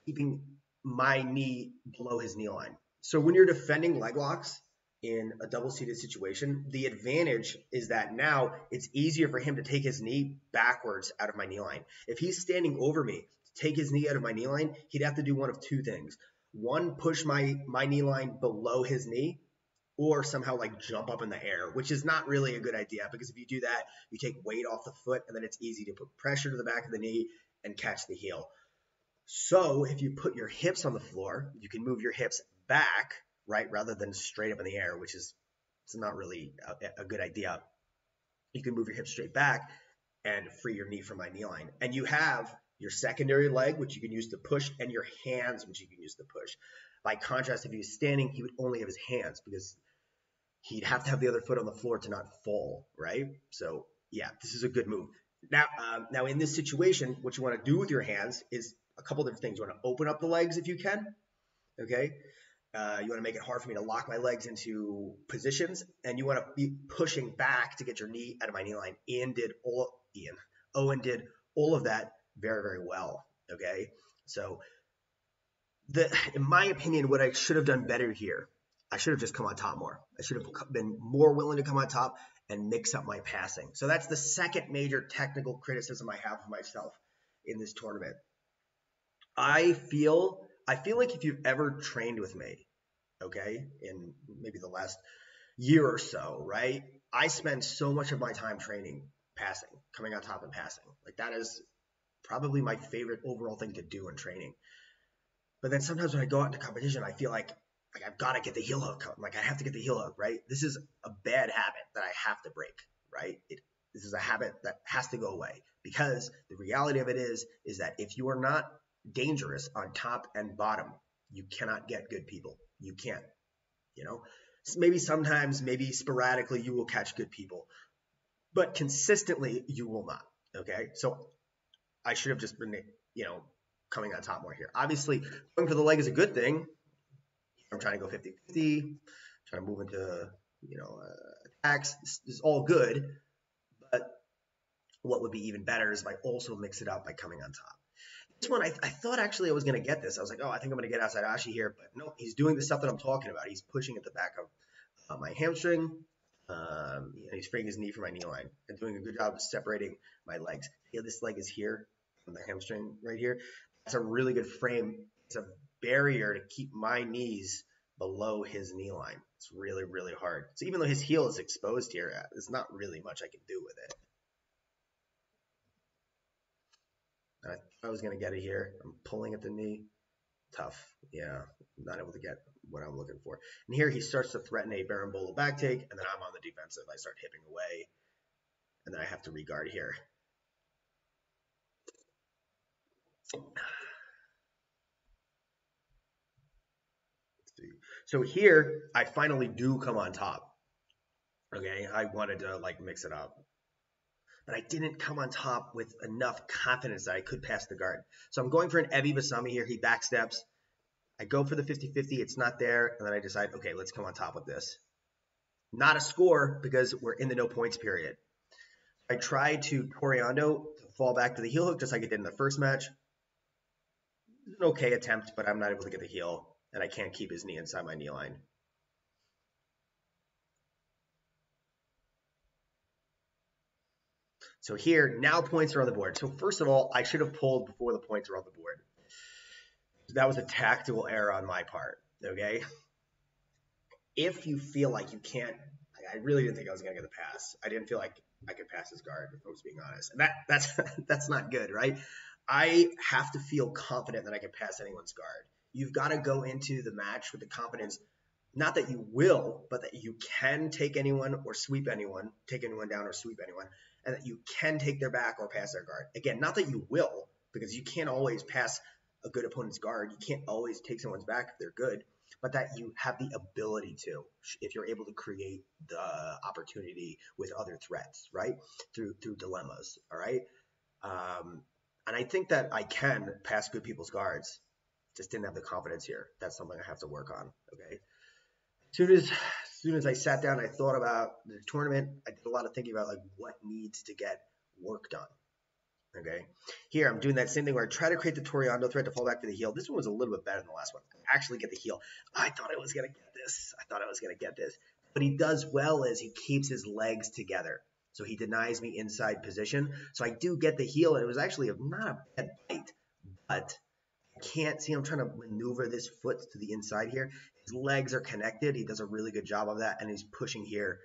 keeping my knee below his knee line. So when you're defending leg locks in a double seated situation, the advantage is that now it's easier for him to take his knee backwards out of my knee line. If he's standing over me to take his knee out of my knee line, he'd have to do one of two things. One, push my knee line below his knee, or somehow like jump up in the air, which is not really a good idea, because if you do that, you take weight off the foot and then it's easy to put pressure to the back of the knee and catch the heel. So if you put your hips on the floor, you can move your hips back, right, rather than straight up in the air, which is it's not really a good idea. You can move your hips straight back and free your knee from my knee line. And you have your secondary leg, which you can use to push, and your hands, which you can use to push. By contrast, if he was standing, he would only have his hands, because he'd have to have the other foot on the floor to not fall, right? So yeah, this is a good move. Now in this situation, what you want to do with your hands is a couple different things. You want to open up the legs if you can, okay? You want to make it hard for me to lock my legs into positions, and you want to be pushing back to get your knee out of my knee line. Owen did all of that very, very well, okay? So in my opinion, what I should have done better here, I should have just come on top more. I should have been more willing to come on top and mix up my passing. So that's the second major technical criticism I have of myself in this tournament. I feel like if you've ever trained with me, okay, in maybe the last year or so, right, I spend so much of my time training passing, coming on top and passing. Like, that is probably my favorite overall thing to do in training. But then sometimes when I go out into competition, I feel like I've got to get the heel hook. Like, I have to get the heel hook, right? This is a bad habit that I have to break, right? This is a habit that has to go away, because the reality of it is that if you are not dangerous on top and bottom, you cannot get good people. You can't, you know? Maybe sometimes, maybe sporadically, you will catch good people, but consistently you will not, okay? So I should have just been, coming on top more here. Obviously, going for the leg is a good thing. I'm trying to go 50-50, trying to move into, attacks. This is all good, but what would be even better is if I also mix it up by coming on top. This one, I thought actually I was going to get this. I was like, oh, I think I'm going to get outside Ashi here, but no, he's doing the stuff that I'm talking about. He's pushing at the back of my hamstring, and he's freeing his knee from my knee line and doing a good job of separating my legs. Yeah, this leg is here on the hamstring right here. That's a really good frame. It's a barrier to keep my knees below his knee line. It's really, really hard. So even though his heel is exposed here, there's not really much I can do with it. I was going to get it here. I'm pulling at the knee. Tough. Yeah, not able to get what I'm looking for. And here he starts to threaten a berimbolo back take, and then I'm on the defensive. I start hipping away, and then I have to regard here. So here, I finally do come on top. Okay, I wanted to mix it up, but I didn't come on top with enough confidence that I could pass the guard. So I'm going for an Ebi Basami here. He backsteps. I go for the 50-50. It's not there, and then I decide, okay, let's come on top with this. Not a score, because we're in the no points period. I try to Toriando to fall back to the heel hook just like I did in the first match. An okay attempt, but I'm not able to get the heel, and I can't keep his knee inside my knee line. So here, now points are on the board. So first of all, I should have pulled before the points were on the board. That was a tactical error on my part, okay? If you feel like you can't, I really didn't think I was going to get the pass. I didn't feel like I could pass his guard, if I was being honest. And that's not good, right? I have to feel confident that I can pass anyone's guard. You've got to go into the match with the confidence, not that you will, but that you can take anyone or sweep anyone, take anyone down or sweep anyone, and that you can take their back or pass their guard. Again, not that you will, because you can't always pass a good opponent's guard. You can't always take someone's back if they're good, but that you have the ability to, if you're able to create the opportunity with other threats, right? Through dilemmas, all right? And I think that I can pass good people's guards. Just didn't have the confidence here. That's something I have to work on, okay? As soon as I sat down, I thought about the tournament. I did a lot of thinking about what needs to get work done. Okay. Here, I'm doing that same thing where I try to create the Toriando thread to fall back for the heel. This one was a little bit better than the last one. I actually get the heel. I thought I was going to get this. I thought I was going to get this. What he does well is he keeps his legs together. So he denies me inside position. So I do get the heel, and it was actually not a bad bite. But I can't see. I'm trying to maneuver this foot to the inside here. His legs are connected. He does a really good job of that, and he's pushing here.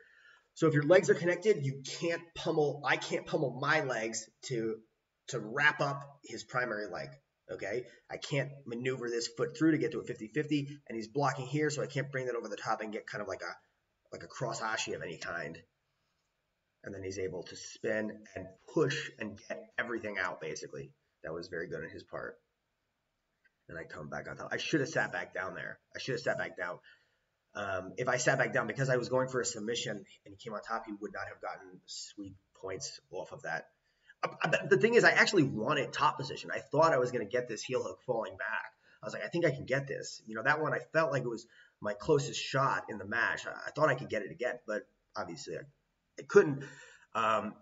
So if your legs are connected, you can't pummel. I can't pummel my legs to wrap up his primary leg. Okay, I can't maneuver this foot through to get to a 50-50, and he's blocking here, so I can't bring that over the top and get kind of like a cross ashi of any kind. And then he's able to spin and push and get everything out. Basically, that was very good on his part. And I come back on top. I should have sat back down there. I should have sat back down. If I sat back down because I was going for a submission and he came on top, he would not have gotten sweet points off of that. But the thing is, I actually wanted top position. I thought I was going to get this heel hook falling back. I was like, I think I can get this. You know, that one I felt like it was my closest shot in the match. I thought I could get it again, but obviously I couldn't. I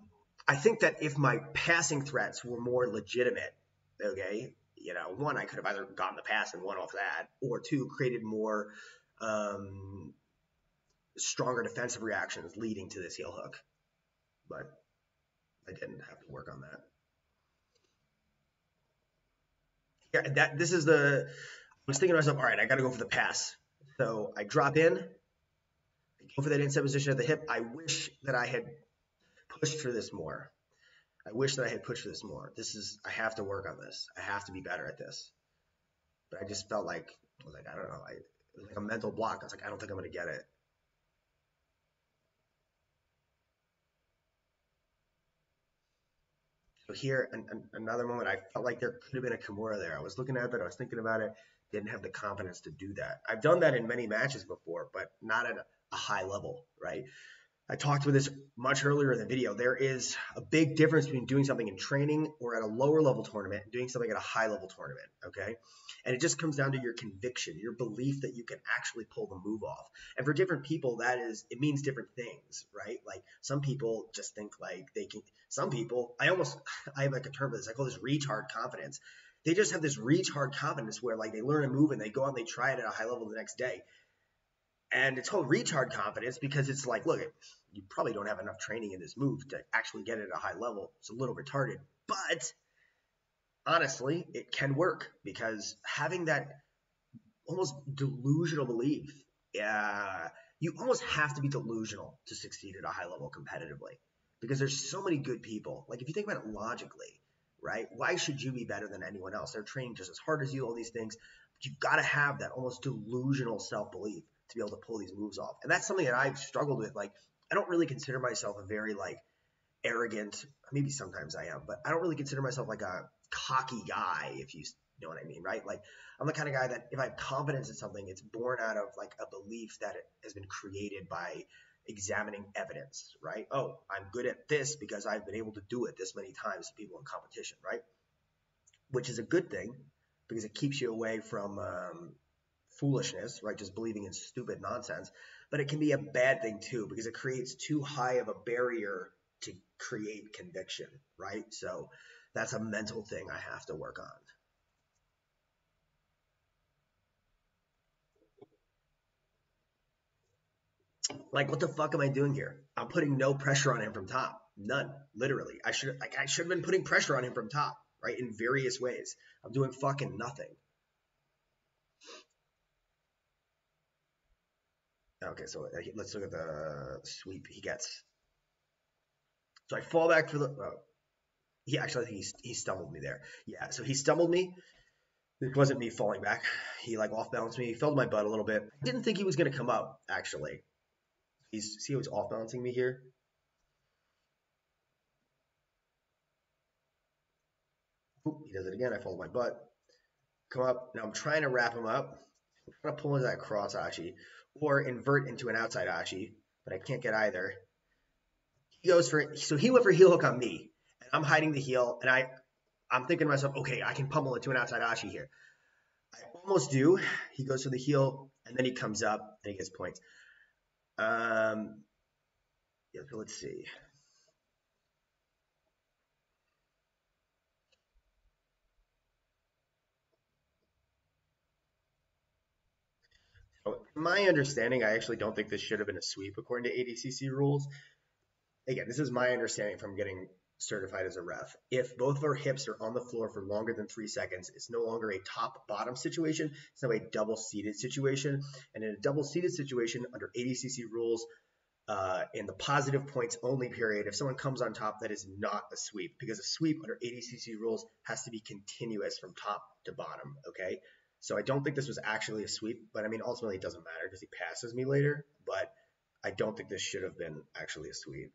think that if my passing threats were more legitimate, okay, you know, one, I could have either gotten the pass and won off that, or two, created more stronger defensive reactions leading to this heel hook. But I didn't have to work on that. Yeah, this is I was thinking to myself, all right, I got to go for the pass. So I drop in, I go for that inside position at the hip. I wish that I had pushed for this more. I wish that I had pushed for this more. I have to work on this. I have to be better at this. But I just felt like, I don't know, it was like a mental block. I was like, I don't think I'm going to get it. So here, another moment, I felt like there could have been a Kimura there. I was looking at it, I was thinking about it, didn't have the confidence to do that. I've done that in many matches before, but not at a high level, right? I talked about this much earlier in the video. There is a big difference between doing something in training or at a lower level tournament and doing something at a high level tournament, okay? And it just comes down to your conviction, your belief that you can actually pull the move off. And for different people, it means different things, right? Like some people just think like they can, some people, I have like a term for this, I call this retard confidence. They just have this retard confidence where like they learn a move and they go out and they try it at a high level the next day. And it's called retard confidence because it's like, look, you probably don't have enough training in this move to actually get it at a high level. It's a little retarded. But honestly, it can work because having that almost delusional belief, you almost have to be delusional to succeed at a high level competitively because there's so many good people. Like if you think about it logically, right? Why should you be better than anyone else? They're training just as hard as you, all these things. But you've got to have that almost delusional self-belief to be able to pull these moves off. And that's something that I've struggled with. Like, I don't really consider myself a very like arrogant, maybe sometimes I am, but I don't really consider myself like a cocky guy, if you know what I mean, right? Like I'm the kind of guy that if I have confidence in something, it's born out of like a belief that it has been created by examining evidence, right? Oh, I'm good at this because I've been able to do it this many times to people in competition, right? Which is a good thing because it keeps you away from foolishness, right? Just believing in stupid nonsense. But it can be a bad thing too because it creates too high of a barrier to create conviction, right? So that's a mental thing I have to work on. Like, what the fuck am I doing here? I'm putting no pressure on him from top. None, literally. I should have been putting pressure on him from top, right? In various ways. I'm doing fucking nothing. Okay, so let's look at the sweep he gets. So I fall back for the. Oh, I think he stumbled me there. Yeah, so he stumbled me. It wasn't me falling back. He like off balanced me. He fell to my butt a little bit. I didn't think he was gonna come up actually. See how he's off balancing me here. Oop, he does it again. I fall to my butt. Come up. Now I'm trying to wrap him up. I'm trying to pull into that cross ashi or invert into an outside ashi, but I can't get either. He went for heel hook on me, and I'm hiding the heel, and I'm thinking to myself, okay, I can pummel into an outside ashi here. I almost do. He goes for the heel, and then he comes up, and he gets points. Yeah, so let's see. My understanding, I actually don't think this should have been a sweep according to ADCC rules. Again, this is my understanding from getting certified as a ref. If both of our hips are on the floor for longer than 3 seconds, it's no longer a top bottom situation. It's now a double seated situation. And in a double seated situation, under ADCC rules, in the positive points only period, if someone comes on top, that is not a sweep, because a sweep under ADCC rules has to be continuous from top to bottom. Okay. So I don't think this was actually a sweep, but I mean, ultimately it doesn't matter because he passes me later, but I don't think this should have been actually a sweep.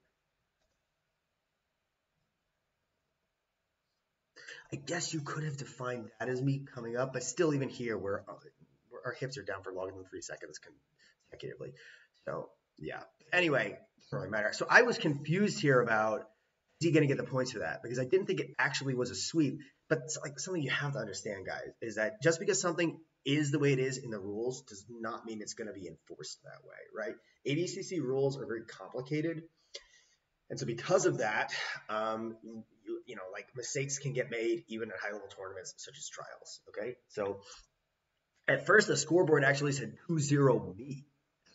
I guess you could have defined that as me coming up, but still, even here, where our hips are down for longer than 3 seconds consecutively. So, yeah. Anyway, doesn't really matter. So I was confused here about is he going to get the points for that? Because I didn't think it actually was a sweep. But it's like something you have to understand, guys, is that just because something is the way it is in the rules does not mean it's going to be enforced that way, right? ADCC rules are very complicated. And so because of that, like mistakes can get made even at high level tournaments such as trials. Okay. So at first the scoreboard actually said 2-0 me.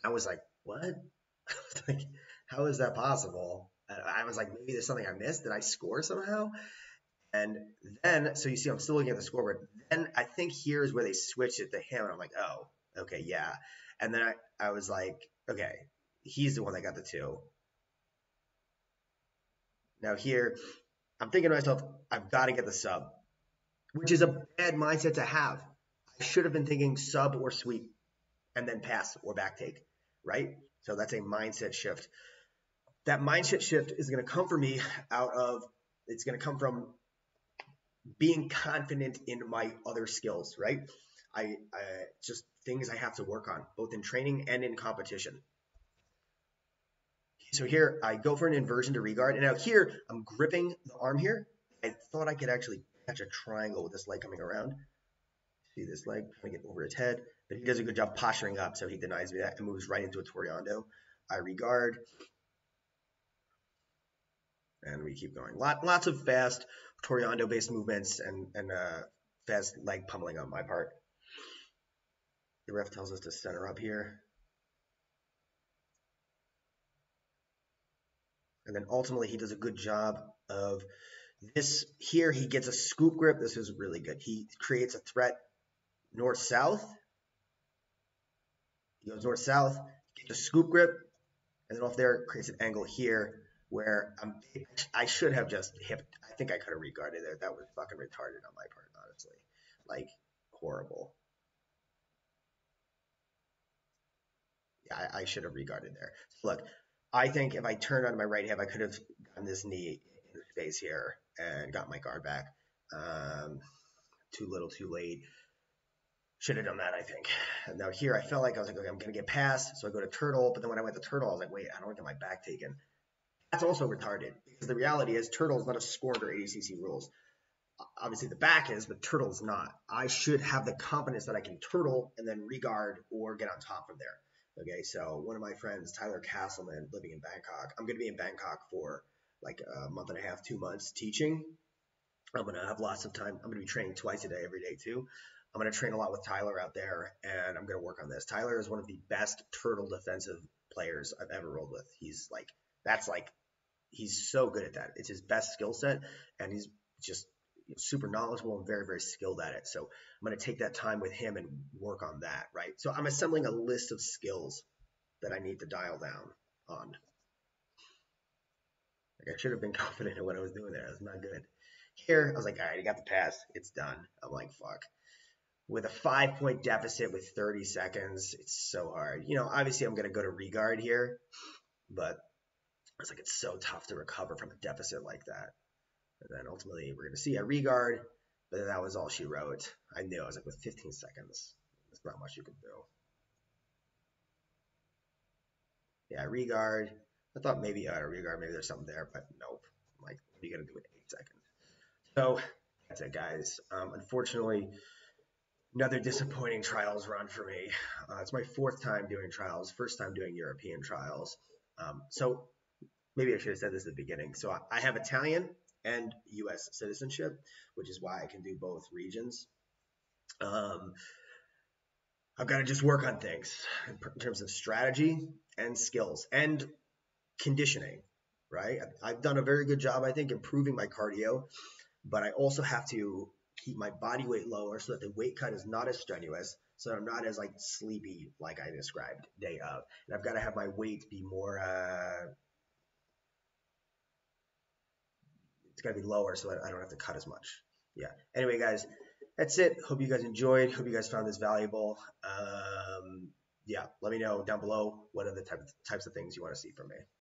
I was like, what? Like, how is that possible? And I was like, maybe there's something I missed. Did I score somehow? And then, so you see, I'm still looking at the scoreboard. Then I think here's where they switched it to him. And I'm like, oh, okay, yeah. And then I was like, okay, he's the one that got the 2. Now here, I'm thinking to myself, I've got to get the sub, which is a bad mindset to have. I should have been thinking sub or sweep and then pass or back take, right? So that's a mindset shift. That mindset shift is going to come for me it's going to come from being confident in my other skills, right? I just things I have to work on, both in training and in competition. So here I go for an inversion to regard, and now here I'm gripping the arm here. I thought I could actually catch a triangle with this leg coming around. See this leg trying to get over his head, but he does a good job posturing up, so he denies me that and moves right into a Toriando. I regard, and we keep going. Lots of fast Toriando-based movements and fast leg pummeling on my part. The ref tells us to center up here. And then ultimately he does a good job of this. Here he gets a scoop grip. This is really good. He creates a threat north-south. He goes north-south, gets a scoop grip, and then off there creates an angle here where I should have just hipped. I think I could have regarded there. That was fucking retarded on my part, honestly. Like, horrible. Yeah, I should have regarded there. So look, I think if I turned on my right hip, I could have gotten this knee in space here and got my guard back. Too little, too late. Should have done that, I think. And now here, I felt like I was like, okay, I'm going to get past. So I go to turtle. But then when I went to turtle, I was like, wait, I don't want to get my back taken. That's also retarded because the reality is turtle is not a score under ADCC rules. Obviously, the back is, but turtle is not. I should have the confidence that I can turtle and then regard or get on top from there. Okay, so one of my friends, Tyler Castleman, living in Bangkok. I'm going to be in Bangkok for like a month and a half, 2 months teaching. I'm going to have lots of time. I'm going to be training twice a day, every day too. I'm going to train a lot with Tyler out there, and I'm going to work on this. Tyler is one of the best turtle defensive players I've ever rolled with. He's so good at that. It's his best skill set, and he's just super knowledgeable and very, very skilled at it. So I'm going to take that time with him and work on that, right? So I'm assembling a list of skills that I need to dial down on. Like I should have been confident in what I was doing there. That's not good. Here, I was like, all right, I got the pass. It's done. I'm like, fuck. With a 5-point deficit with 30 seconds, it's so hard. Obviously I'm going to go to regard here, but it's like it's so tough to recover from a deficit like that. And then ultimately we're going to see a regard, but that was all she wrote. I knew. I was like, with 15 seconds, there's not much you can do. Yeah, regard. I thought maybe regard, maybe there's something there, but nope. I'm like, what are you going to do in 8 seconds? So that's it, guys. Unfortunately, another disappointing trials run for me. It's my 4th time doing trials, first time doing European trials. So maybe I should have said this at the beginning. So I have Italian and U.S. citizenship, which is why I can do both regions. I've got to just work on things in terms of strategy and skills and conditioning, right? I've done a very good job, I think, improving my cardio, but I also have to keep my body weight lower so that the weight cut is not as strenuous, so that I'm not as like sleepy like I described day of. And I've got to have my weight be more, it's got to be lower so I don't have to cut as much. Yeah. Anyway, guys, that's it. Hope you guys enjoyed. Hope you guys found this valuable. Yeah, let me know down below what are the types of things you want to see from me.